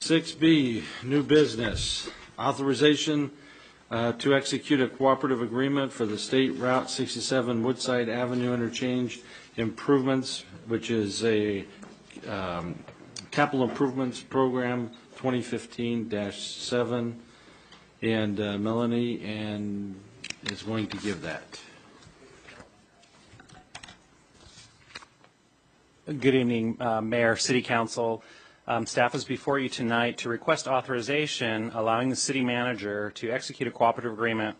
6B, new business, authorization to execute a cooperative agreement for the State Route 67 Woodside Avenue interchange improvements, which is a capital improvements program 2015-7, and Melanie is going to give that. Good evening, Mayor, City Council. Staff is before you tonight to request authorization allowing the city manager to execute a cooperative agreement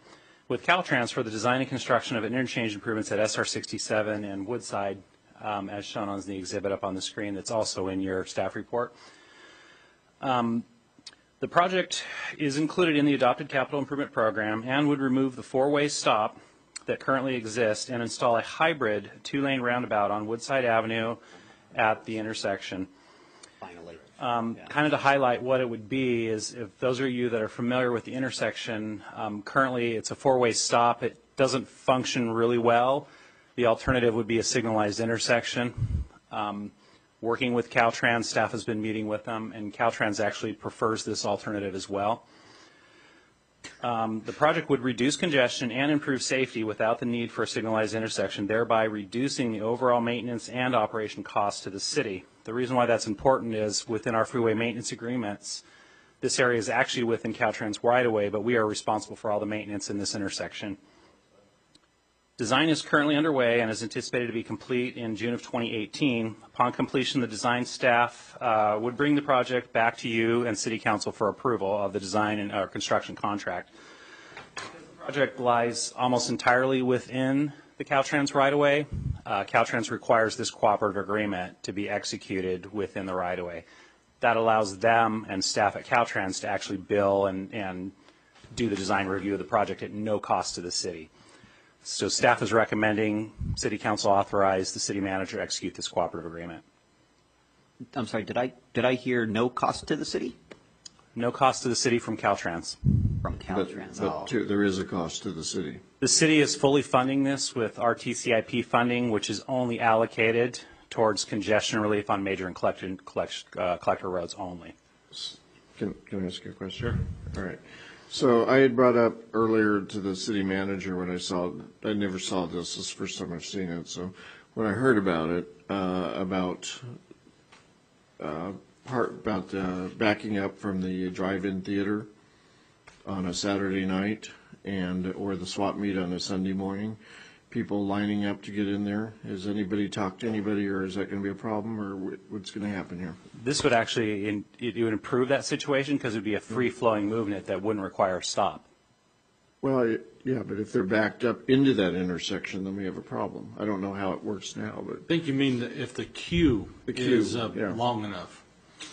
with Caltrans for the design and construction of interchange improvements at SR 67 and Woodside, as shown on the exhibit up on the screen that's also in your staff report. The project is included in the adopted capital improvement program and would remove the four-way stop that currently exists and install a hybrid two-lane roundabout on Woodside Avenue at the intersection. Finally. Kind of to highlight what it would be is, if those of you that are familiar with the intersection, currently it's a four-way stop. It doesn't function really well. The alternative would be a signalized intersection. Working with Caltrans, staff has been meeting with them, and Caltrans actually prefers this alternative as well. The project would reduce congestion and improve safety without the need for a signalized intersection, thereby reducing the overall maintenance and operation costs to the city. The reason why that's important is within our freeway maintenance agreements, this area is actually within Caltrans right-of-way, but we are responsible for all the maintenance in this intersection. Design is currently underway and is anticipated to be complete in June of 2018. Upon completion, the design staff would bring the project back to you and City Council for approval of the design and construction contract. The project lies almost entirely within the Caltrans right-of-way. Caltrans requires this cooperative agreement to be executed within the right-of-way. That allows them and staff at Caltrans to actually bill and do the design review of the project at no cost to the city. So staff is recommending City Council authorize the city manager execute this cooperative agreement. I'm sorry, did I hear no cost to the city? No cost to the city from Caltrans. From Caltrans. But there is a cost to the city. The city is fully funding this with RTCIP funding, which is only allocated towards congestion relief on major and collector roads only. Can I ask you a question? Sure. All right. So I had brought up earlier to the city manager when I never saw this. This is the first time I've seen it. So when I heard about it, about backing up from the drive-in theater on a Saturday night or the swap meet on a Sunday morning, people lining up to get in there. Has anybody talked to anybody, or is that going to be a problem, or what's going to happen here? This would actually, it would improve that situation because it would be a free-flowing movement that wouldn't require a stop. Well, yeah, but if they're backed up into that intersection, then we have a problem. I don't know how it works now, but I think you mean that if the queue is long enough.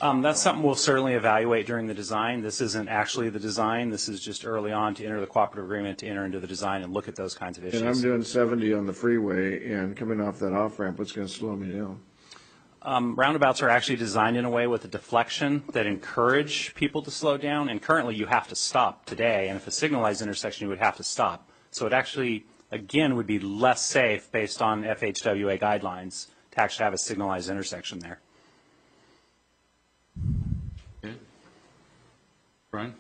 That's something we'll certainly evaluate during the design. This isn't actually the design. This is just early on to enter the cooperative agreement, to enter into the design and look at those kinds of issues. And I'm doing 70 on the freeway, and coming off that off-ramp, what's going to slow me down? Roundabouts are actually designed in a way with a deflection that encourage people to slow down, and currently you have to stop today, and if a signalized intersection, you would have to stop. So it actually, again, would be less safe based on FHWA guidelines to actually have a signalized intersection there. Okay. Brian?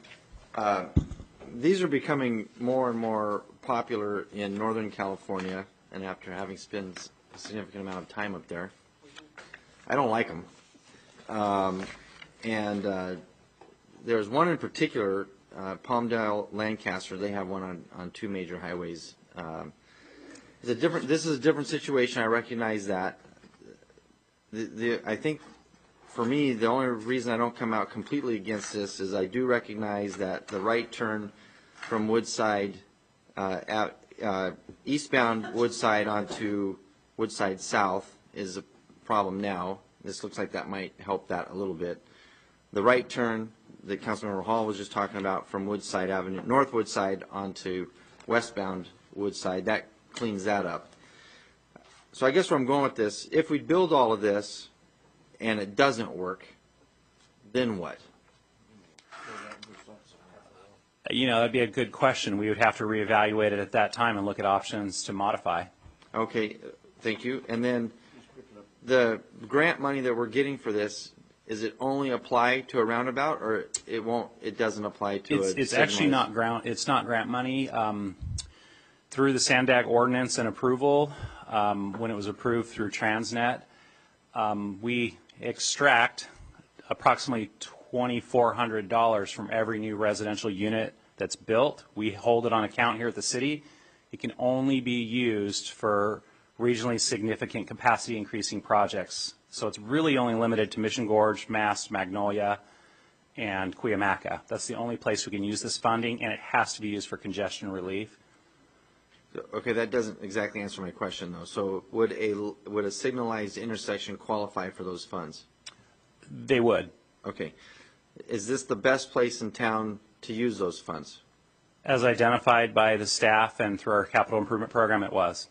These are becoming more and more popular in Northern California, and after having spent a significant amount of time up there, I don't like them. There's one in particular, Palmdale, Lancaster. They have one on two major highways. This is a different situation. I recognize that. I think, for me, the only reason I don't come out completely against this is I do recognize that the right turn from Woodside, eastbound Woodside onto Woodside South is a problem now. This looks like that might help that a little bit. The right turn that Councilmember Hall was just talking about from Woodside Avenue, North Woodside onto westbound Woodside, that cleans that up. So I guess where I'm going with this, if we build all of this and it doesn't work, then what? You know, that'd be a good question. We would have to reevaluate it at that time and look at options to modify. Okay, thank you. And then the grant money that we're getting for this, is it only apply to a roundabout, or it won't? It doesn't apply to It's actually not grant money. Through the Sandag ordinance and approval, when it was approved through Transnet, we extract approximately $2,400 from every new residential unit that's built. We hold it on account here at the city. It can only be used for regionally significant capacity increasing projects. So it's really only limited to Mission Gorge, Mast, Magnolia, and Cuyamaca. That's the only place we can use this funding, and it has to be used for congestion relief. Okay, that doesn't exactly answer my question, though. So would a signalized intersection qualify for those funds? They would. Okay. Is this the best place in town to use those funds? As identified by the staff and through our capital improvement program, it was.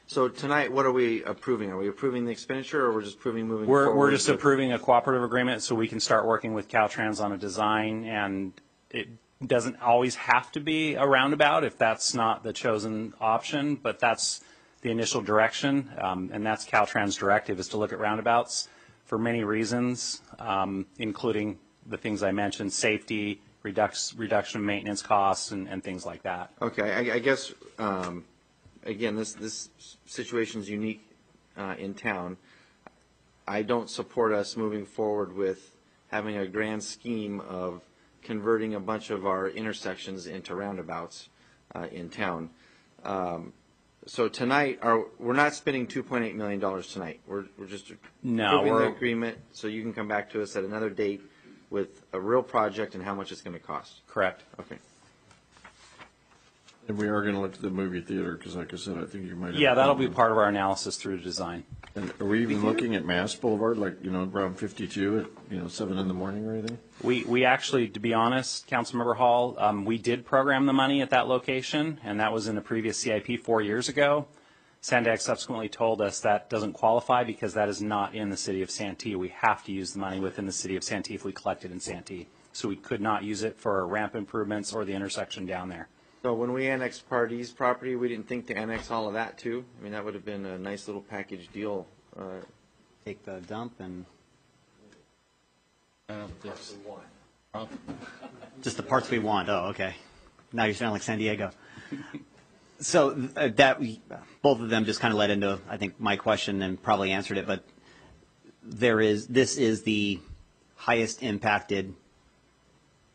So tonight, what are we approving? Are we approving the expenditure, or we're just approving moving forward? We're just approving a cooperative agreement so we can start working with Caltrans on a design, and it doesn't always have to be a roundabout if that's not the chosen option, but that's the initial direction, and that's Caltrans' directive, is to look at roundabouts for many reasons, including the things I mentioned: safety, reduction of maintenance costs, and things like that. Okay, I guess, again, this situation is unique in town. I don't support us moving forward with having a grand scheme of converting a bunch of our intersections into roundabouts in town. So tonight, we're not spending $2.8 million tonight. We're just approving the agreement, so you can come back to us at another date with a real project and how much it's going to cost. Correct. Okay. And we are going to look at the movie theater, because like I said, I think you might have. Yeah, that'll be part of our analysis through design. And are we even looking at Mass Boulevard, like, around 52 at, 7 in the morning or anything? We actually, to be honest, Councilmember Hall, we did program the money at that location, and that was in the previous CIP 4 years ago. Sandag subsequently told us that doesn't qualify because that is not in the city of Santee. We have to use the money within the city of Santee if we collect it in Santee. So we could not use it for ramp improvements or the intersection down there. So when we annexed Pardee's property, we didn't think to annex all of that too? I mean, that would have been a nice little package deal. Take the dump and just the parts we want. Oh, okay. Now you're sounding like San Diego. So that both of them just kind of led into, I think, my question and probably answered it. But this is the highest impacted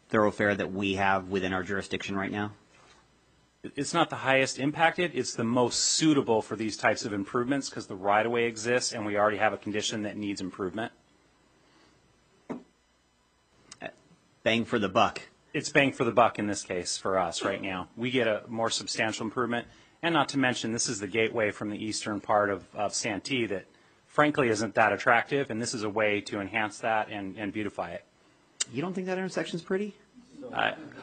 thoroughfare that we have within our jurisdiction right now. It's not the highest impacted, it's the most suitable for these types of improvements because the right-of-way exists and we already have a condition that needs improvement. Bang for the buck. It's bang for the buck in this case for us right now. We get a more substantial improvement, and not to mention this is the gateway from the eastern part of Santee that frankly isn't that attractive, and this is a way to enhance that and beautify it. You don't think that intersection's pretty?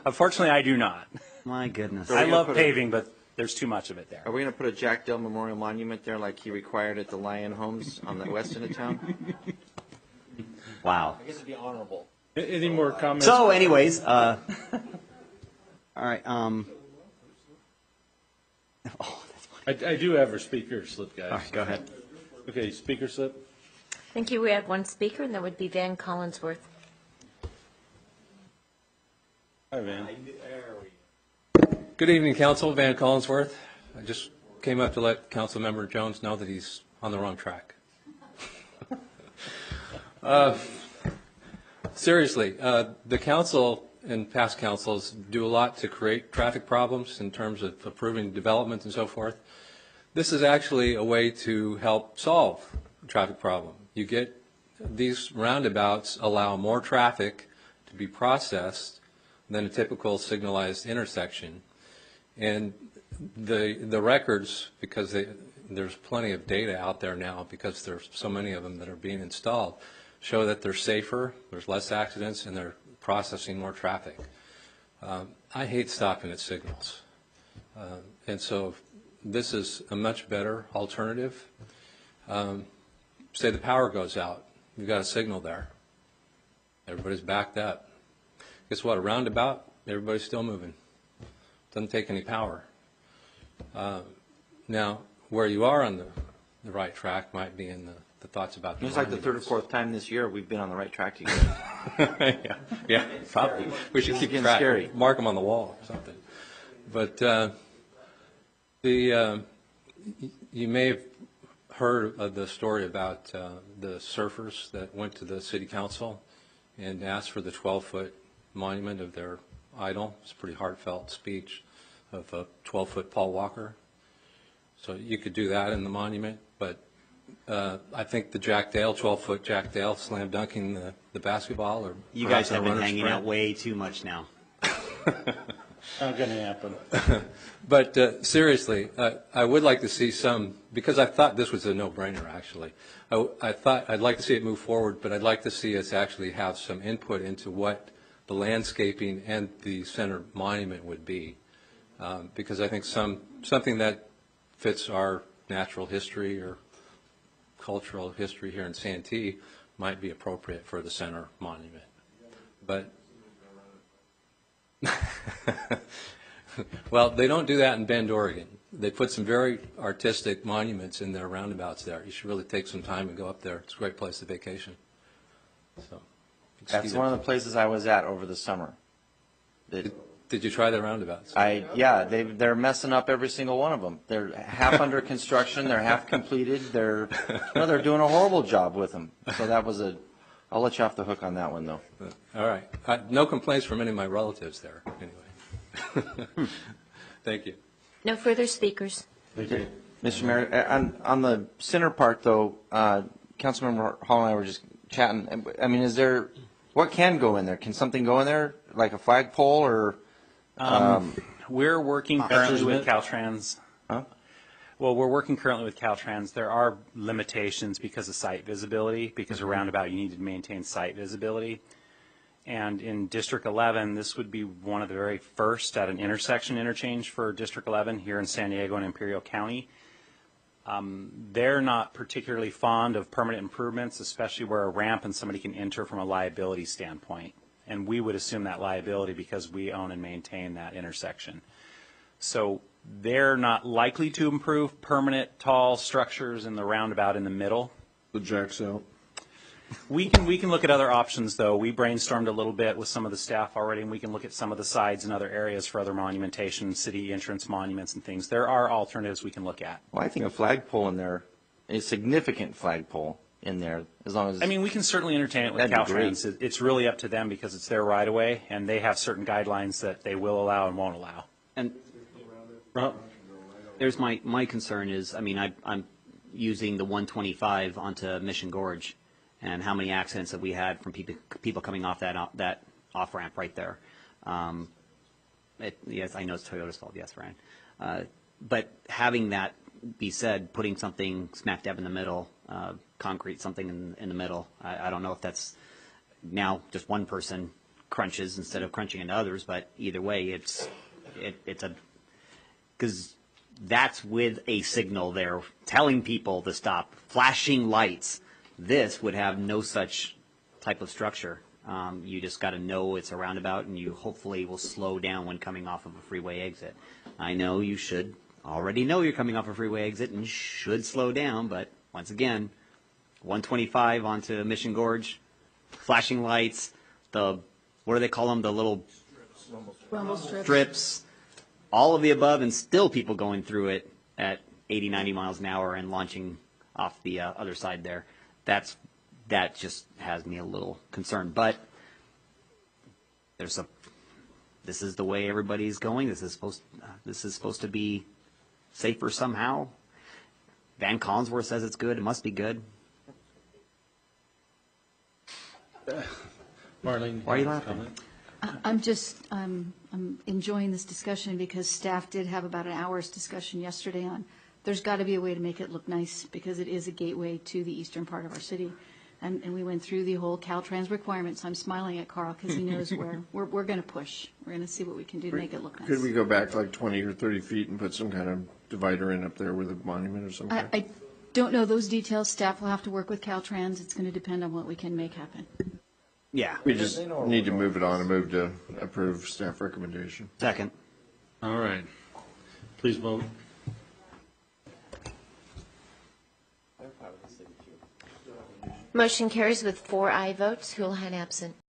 Unfortunately, I do not. My goodness. So I we're gonna love put paving, but there's too much of it there. Are we going to put a Jack Dale Memorial Monument there like he required at the Lion Homes on the west end of town? Wow. I guess it'd be honorable. Any more comments? So anyways, all right. Oh, that's funny. I do have our speaker slip, guys. All right, go ahead. Okay, speaker slip. Thank you. We have one speaker, and that would be Van Collinsworth. Hi, Van. Good evening, Council. Van Collinsworth. I just came up to let Councilmember Jones know that he's on the wrong track. Seriously, the council and past councils do a lot to create traffic problems in terms of approving development and so forth. This is actually a way to help solve the traffic problem. You get these roundabouts allow more traffic to be processed than a typical signalized intersection. And the records, because there's plenty of data out there now because there's so many of them that are being installed, show that they're safer, there's less accidents, and they're processing more traffic. I hate stopping at signals. And so this is a much better alternative. Say the power goes out, you've got a signal there. Everybody's backed up. Guess what, a roundabout, everybody's still moving. Doesn't take any power. Now, where you are on the right track might be in the the thoughts about the It's like the third or monuments. fourth time this year we've been on the right track together. Yeah, probably. We should keep getting track. scary. Mark them on the wall or something. But you may have heard of the story about the surfers that went to the city council and asked for the 12-foot monument of their idol. It's a pretty heartfelt speech of a 12-foot Paul Walker. So you could do that in the monument, but I think the Jack Dale, 12-foot Jack Dale slam dunking the basketball, or You guys perhaps a have been runner's hanging sprint. out way too much now. Not going to happen. But seriously, I would like to see some, because I thought this was a no-brainer, actually. I thought I'd like to see it move forward, but I'd like to see us actually have some input into what the landscaping and the center monument would be, because I think something that fits our natural history or cultural history here in Santee might be appropriate for the center monument. But well, they don't do that in Bend, Oregon. They put some very artistic monuments in their roundabouts there. You should really take some time and go up there. It's a great place to vacation. So, That's one of the places I was at over the summer. Did you try the roundabouts? They're messing up every single one of them. They're half under construction. They're half completed. They're doing a horrible job with them. So I'll let you off the hook on that one though. All right. No complaints from any of my relatives there, anyway. Thank you. No further speakers. Mr. Mayor, on the center part though, Councilmember Hall and I were just chatting. I mean, what can go in there? Can something go in there like a flagpole or? We're working currently with Caltrans. Huh? Well, we're working currently with Caltrans. There are limitations because of site visibility, because a roundabout you need to maintain site visibility. And in District 11, this would be one of the very first at an intersection interchange for District 11 here in San Diego and Imperial County. They're not particularly fond of permanent improvements, especially where a ramp and somebody can enter from a liability standpoint. And we would assume that liability because we own and maintain that intersection. So they're not likely to improve permanent tall structures in the roundabout in the middle. The jack's out. We can look at other options, though. We brainstormed a little bit with some of the staff already, and we can look at some of the sides and other areas for other monumentation, city entrance monuments and things. There are alternatives we can look at. Well, I think a flagpole in there, a significant flagpole in there, as long as. I mean, we can certainly entertain it with That'd be great. Caltrans. It's really up to them because it's their right-of-way, and they have certain guidelines that they will allow and won't allow. And Rob? there's my concern is, I mean, I'm using the 125 onto Mission Gorge, and how many accidents that we had from people coming off that off ramp right there. Yes, I know it's Toyota's fault. Yes, Ryan. But having that be said, putting something smack dab in the middle, concrete something in the middle. I don't know if that's now just one person crunches instead of crunching into others, but either way, it's because that's with a signal there telling people to stop, flashing lights. This would have no such type of structure. You just got to know it's a roundabout, and you hopefully will slow down when coming off of a freeway exit. I know you should already know you're coming off a freeway exit and should slow down, but once again, 125 onto Mission Gorge, flashing lights, what do they call them, the little Rumble strips, all of the above, and still people going through it at 80, 90 miles an hour and launching off the other side there. That just has me a little concerned. But this is the way everybody's going. This is supposed to be safer somehow. Van Collinsworth says it's good. It must be good. Marlene? Why are you laughing? Comment? I'm enjoying this discussion because staff did have about an hour's discussion yesterday on, there's got to be a way to make it look nice because it is a gateway to the eastern part of our city. And we went through the whole Caltrans requirements. I'm smiling at Carl because he knows where we're going to push. We're going to see what we can do to make it look nice. Could we go back like 20 or 30 feet and put some kind of divider in up there with a monument or something? I don't know those details. Staff will have to work with Caltrans. It's going to depend on what we can make happen. Yeah. We just need to move it on and move to approve staff recommendation. Second. All right. Please vote. Motion carries with 4 aye votes. Houlihan absent.